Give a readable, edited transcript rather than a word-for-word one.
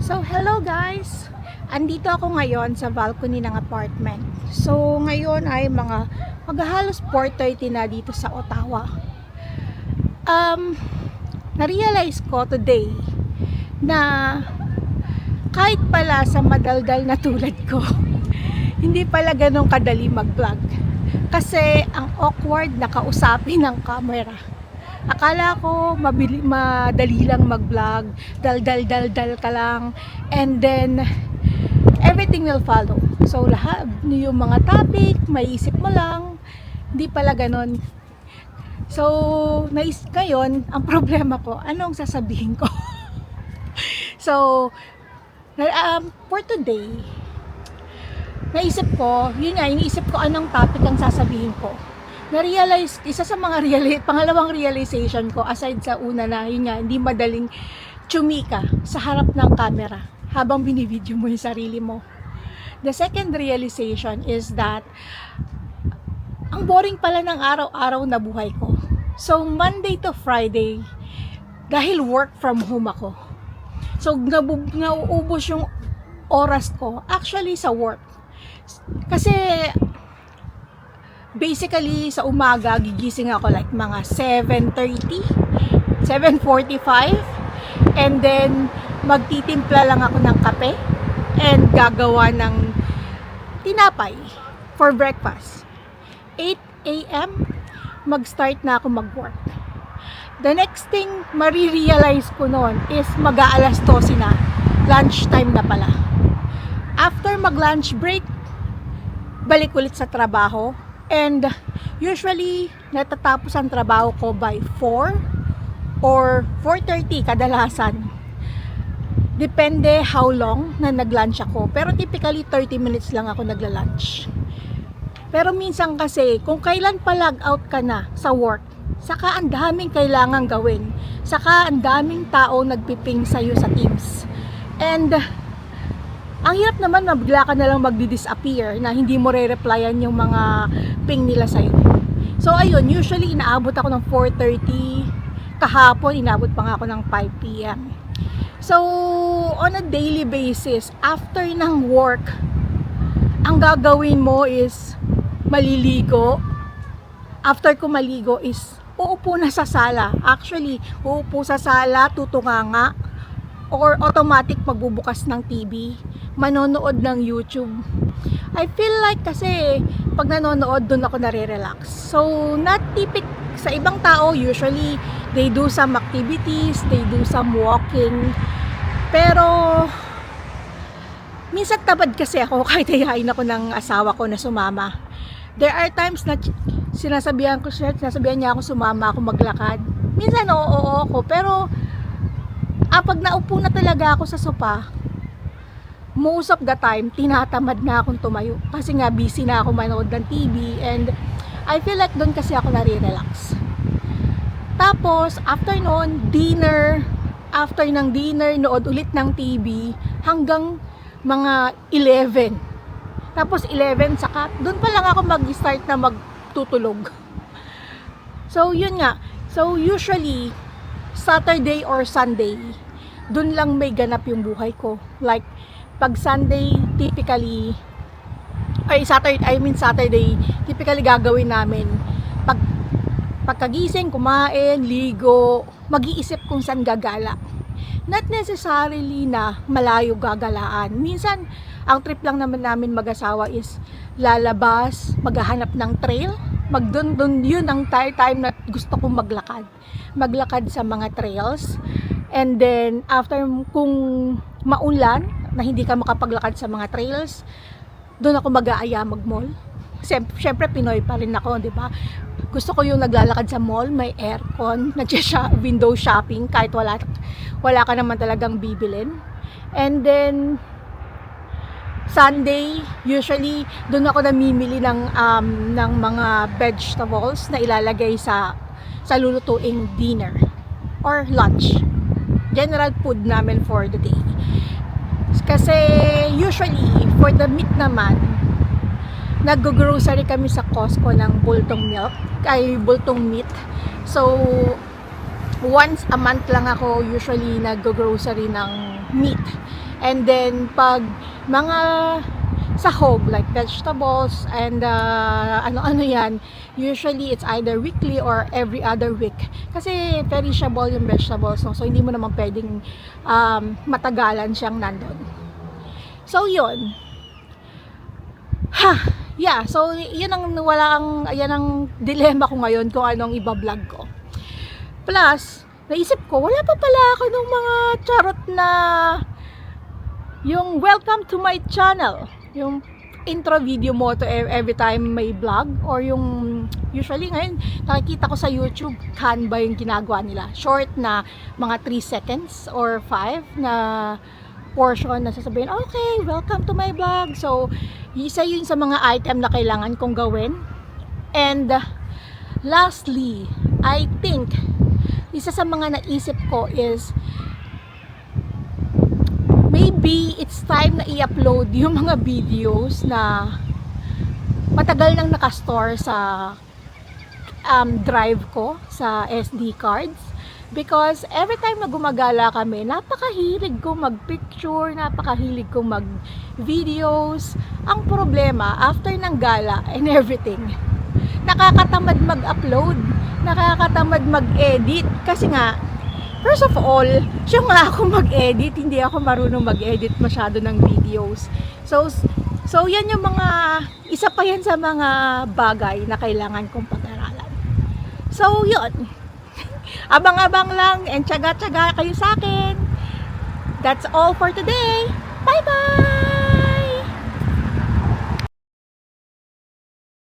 So, hello guys! Andito ako ngayon sa balcony ng apartment. So, ngayon ay maghahalos 4:30 na dito sa Ottawa. Na-realize ko today na kahit pala sa madaldal na tulad ko, hindi pala ganun kadali mag-vlog. Kasi ang awkward na kausapin ng camera. Akala ko madali lang mag-vlog, dal ka lang, and then everything will follow. So lahat yung mga topic, maiisip mo lang, hindi pala ganon. So ngayon, ang problema ko, anong sasabihin ko? So for today, naisip ko, iniisip ko anong topic ang sasabihin ko. Na-realize, isa sa mga pangalawang realization ko, aside sa una na, hindi madaling tsumika sa harap ng camera habang binibideo mo yung sarili mo. The second realization is that ang boring pala ng araw-araw na buhay ko. So, Monday to Friday, dahil work from home ako, so nauubos yung oras ko actually sa work. Kasi basically, sa umaga, gigising ako like mga 7:30, 7:45, and then magtitimpla lang ako ng kape and gagawa ng tinapay for breakfast. 8 a.m., mag-start na ako mag-work. The next thing marirealize ko noon is mag-aalas 12 na, lunchtime na pala. After mag-lunch break, balik ulit sa trabaho. And usually, natatapos ang trabaho ko by 4 or 4:30 kadalasan. Depende how long na nag-lunch ako. Pero typically, 30 minutes lang ako nagla-lunch. Pero minsan kasi, kung kailan pa log out ka na sa work, saka ang daming kailangang gawin. Saka ang daming tao nagpiping sa'yo sa Teams. And ang hirap naman, mabigla ka na lang magdi-disappear na hindi mo re-replyan yung mga ping nila sa'yo. So ayun, usually inaabot ako ng 4:30. Kahapon, inaabot pa nga ako ng 5 p.m. So, on a daily basis, after ng work, ang gagawin mo is maliligo. After ko maligo is uupo na sa sala. Actually, uupo sa sala, tutunganga, or automatic magbubukas ng TV, manonood ng YouTube. I feel like kasi pag nanonood, dun ako nare-relax. So, not typical sa ibang tao, usually they do some activities, they do some walking. Pero minsan tabad kasi ako kahit hayain ako ng asawa ko na sumama. There are times na sinasabihan niya ako sumama ako maglakad. Minsan oo ako, pero pag naupo na talaga ako sa sopa, most of the time, tinatamad na akong tumayo. Kasi nga, busy na ako manood ng TV. And I feel like doon kasi ako nare-relax. Tapos, after noon, dinner. After ng dinner, nood ulit ng TV. Hanggang mga 11. Tapos 11, saka doon pa lang ako mag-start na magtutulog. So, yun nga. So, usually, Saturday or Sunday, dun lang may ganap yung buhay ko. Like, pag Sunday, typically, Saturday, typically gagawin namin, pagkagising, kumain, ligo, mag-iisip kung saan gagala. Not necessarily na malayo gagalaan. Minsan, ang trip lang naman namin mag-asawa is lalabas, maghahanap ng trail, dun yun ang time na gusto kong maglakad sa mga trails. And then after, kung maulan na hindi ka makapaglakad sa mga trails, doon ako mag-aaya mag-mall. Siyempre Pinoy pa rin ako, di ba? Gusto ko yung naglalakad sa mall, may aircon, window shopping kahit wala ka naman talagang bibilin. And then Sunday, usually doon ako namimili ng mga vegetables na ilalagay sa lulutuing dinner or lunch. General food namin for the day. Kasi usually for the meat naman, nag-grocery kami sa Costco ng bultong meat. So once a month lang ako usually nag-grocery ng meat. And then pag mga sahog like vegetables and ano-ano yan, usually it's either weekly or every other week kasi perishable yung vegetables, no? So hindi mo naman pwedeng matagalan siyang nandun. So yun, yeah, so yan ang dilemma ko ngayon kung anong iba-vlog ko. Plus naisip ko, wala pa pala ako ng mga charot na yung welcome to my channel, yung intro video mo to every time may vlog, or yung usually ngayon nakikita ko sa YouTube Canva yung ginagawa nila, short na mga 3 seconds or 5 na portion na sasabihin, okay, welcome to my vlog. So isa yun sa mga item na kailangan kong gawin. And lastly, I think isa sa mga naisip ko is maybe it's time na i-upload yung mga videos na matagal nang nakastore sa drive ko sa SD cards, because every time na gumagala kami, napakahilig kong mag-picture, napakahilig kong mag-videos. Ang problema, after ng gala and everything, nakakatamad mag-upload, nakakatamad mag-edit kasi nga, first of all, siya nga ako mag-edit, hindi ako marunong mag-edit masyado ng videos. So yan yung mga, isa pa yan sa mga bagay na kailangan kong pag-aralan. So yun, abang-abang lang and tiyaga-tiyaga kayo sa akin. That's all for today.